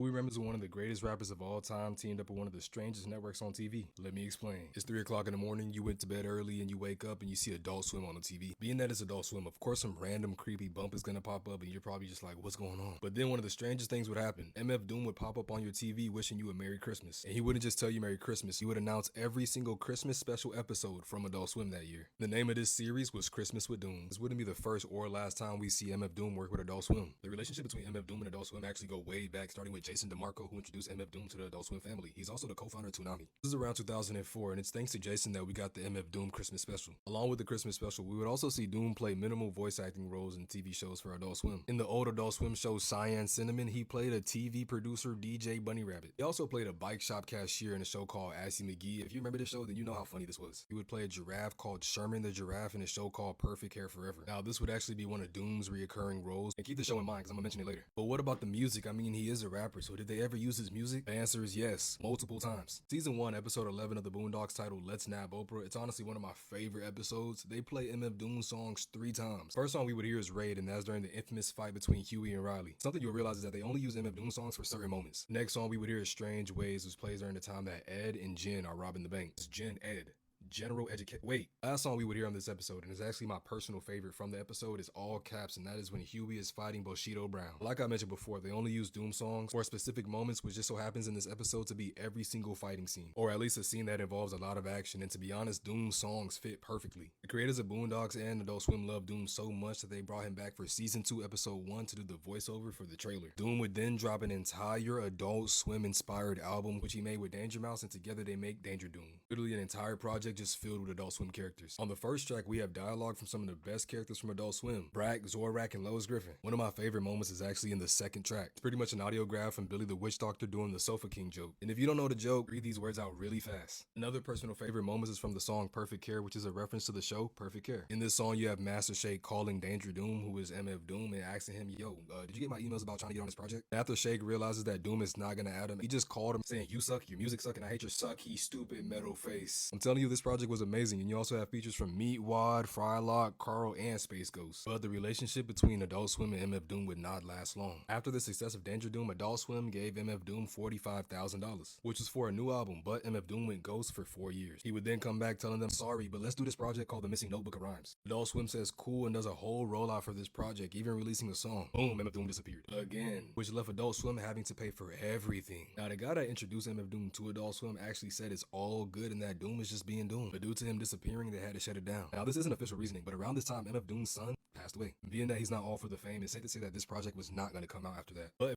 We remember as one of the greatest rappers of all time teamed up with one of the strangest networks on TV. Let me explain. It's 3 o'clock in the morning, you went to bed early, and you wake up and you see Adult Swim on the TV. Being that it's Adult Swim, of course some random creepy bump is gonna pop up and you're probably just like, what's going on? But then one of the strangest things would happen. MF Doom would pop up on your TV wishing you a Merry Christmas. And he wouldn't just tell you Merry Christmas, he would announce every single Christmas special episode from Adult Swim that year. The name of this series was Christmas with Doom. This wouldn't be the first or last time we see MF Doom work with Adult Swim. The relationship between MF Doom and Adult Swim actually go way back, starting with Jason DeMarco, who introduced MF Doom to the Adult Swim family. He's also the co-founder of Toonami. This is around 2004, and it's thanks to Jason that we got the MF Doom Christmas special. Along with the Christmas special, we would also see Doom play minimal voice acting roles in TV shows for Adult Swim. In the old Adult Swim show Cyan Cinnamon, he played a TV producer DJ Bunny Rabbit. He also played a bike shop cashier in a show called Assy McGee. If you remember this show, then you know how funny this was. He would play a giraffe called Sherman the Giraffe in a show called Perfect Hair Forever. Now, this would actually be one of Doom's reoccurring roles, and keep the show in mind because I'm gonna mention it later. But what about the music? I mean, he is a rapper, so did they ever use his music? The answer is yes, multiple times. Season 1, episode 11 of the Boondocks titled Let's Nab Oprah, it's honestly one of my favorite episodes. They play MF Doom songs 3 times. First song we would hear is Raid, and that's during the infamous fight between Huey and Riley. Something you'll realize is that they only use MF Doom songs for certain moments. Next song we would hear is Strange Ways, which plays during the time that Ed and Jen are robbing the bank. It's Jen, Ed. General education. Wait, last song we would hear on this episode, and it's actually my personal favorite from the episode, is all caps, and that is when Huey is fighting Bushido Brown. Like I mentioned before, they only use Doom songs for specific moments, which just so happens in this episode to be every single fighting scene, or at least a scene that involves a lot of action. And to be honest, Doom songs fit perfectly. The creators of Boondocks and Adult Swim loved Doom so much that they brought him back for season 2, episode 1 to do the voiceover for the trailer. Doom would then drop an entire Adult Swim inspired album, which he made with Danger Mouse, and together they make Danger Doom. Literally an entire project just filled with Adult Swim characters. On the first track, we have dialogue from some of the best characters from Adult Swim: Brack, Zorak, and Lois Griffin. One of my favorite moments is actually in the second track. It's pretty much an audiograph from Billy the Witch Doctor doing the Sofa King joke. And if you don't know the joke, read these words out really fast. Another personal favorite moment is from the song Perfect Care, which is a reference to the show Perfect Care. In this song, you have Master Shake calling Danger Doom, who is MF Doom, and asking him, yo, did you get my emails about trying to get on this project? After Shake realizes that Doom is not gonna add him, he just called him saying, you suck, your music suck, and I hate your sucky, stupid metal face. I'm telling you, this project was amazing, and you also have features from Meatwad, Frylock, Carl, and Space Ghost. But the relationship between Adult Swim and MF Doom would not last long. After the success of Danger Doom, Adult Swim gave MF Doom $45,000, which was for a new album, but MF Doom went ghost for 4 years. He would then come back telling them, sorry, but let's do this project called The Missing Notebook of Rhymes. Adult Swim says cool and does a whole rollout for this project, even releasing a song. Boom, MF Doom disappeared again, which left Adult Swim having to pay for everything. Now, the guy that introduced MF Doom to Adult Swim actually said it's all good and that Doom is just being Doom, but due to him disappearing, they had to shut it down. Now, this isn't official reasoning, but around this time, MF Doom's son passed away. Being that he's not all for the fame, it's safe to say that this project was not going to come out after that. But